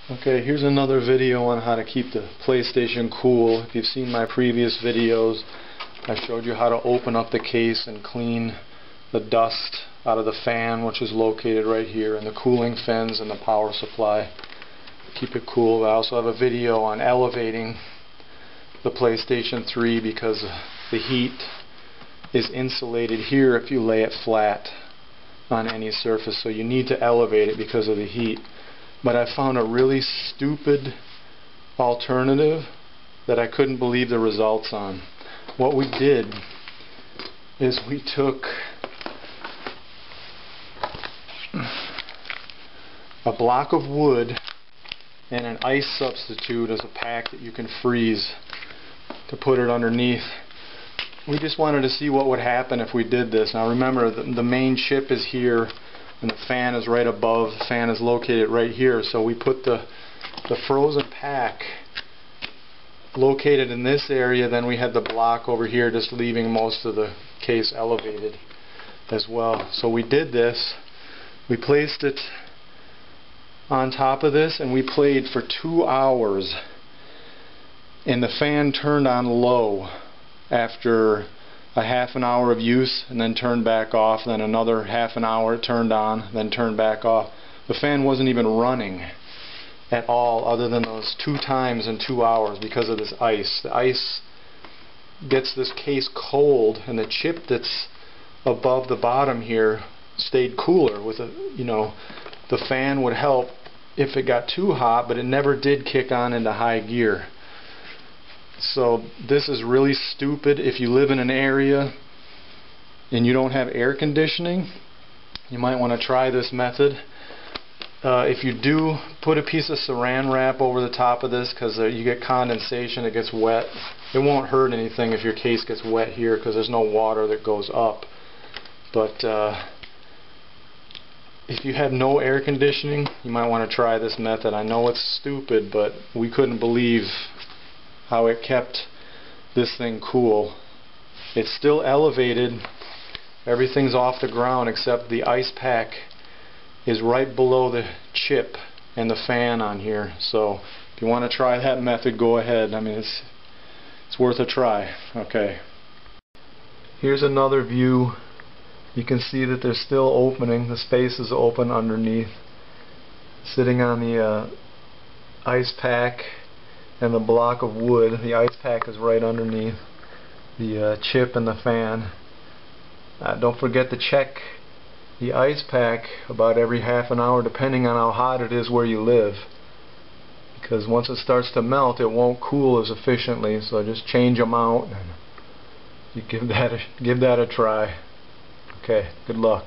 Okay, here's another video on how to keep the PlayStation cool. If you've seen my previous videos, I showed you how to open up the case and clean the dust out of the fan, which is located right here, and the cooling fins and the power supply. Keep it cool. I also have a video on elevating the PlayStation 3 because the heat is insulated here if you lay it flat on any surface, so you need to elevate it because of the heat. But I found a really stupid alternative that I couldn't believe the results on. What we did is we took a block of wood and an ice substitute as a pack that you can freeze to put it underneath. We just wanted to see what would happen if we did this. Now remember, the main chip is here and the fan is right above. The fan is located right here, so we put the frozen pack located in this area, then we had the block over here just leaving most of the case elevated as well. So we did this, we placed it on top of this, and we played for 2 hours, and the fan turned on low after a half an hour of use, and then turned back off, then another half an hour it turned on, then turned back off. The fan wasn't even running at all other than those 2 times in 2 hours because of this ice. The ice gets this case cold, and the chip that's above the bottom here stayed cooler with the fan would help if it got too hot, but it never did kick on into high gear. So this is really stupid. If you live in an area and you don't have air conditioning, you might want to try this method. If you do, put a piece of saran wrap over the top of this, because you get condensation, it gets wet. It won't hurt anything if your case gets wet here because there's no water that goes up. But if you have no air conditioning, you might want to try this method. I know it's stupid, but we couldn't believe how it kept this thing cool. It's still elevated, everything's off the ground except the ice pack is right below the chip and the fan on here. So if you want to try that method, go ahead. I mean, it's worth a try. Okay, here's another view. You can see that there's still opening, the space is open underneath, sitting on the ice pack and the block of wood. The ice pack is right underneath the chip and the fan. Don't forget to check the ice pack about every half an hour, depending on how hot it is where you live, because once it starts to melt it won't cool as efficiently. So just change them out and you give that a try. Okay, good luck.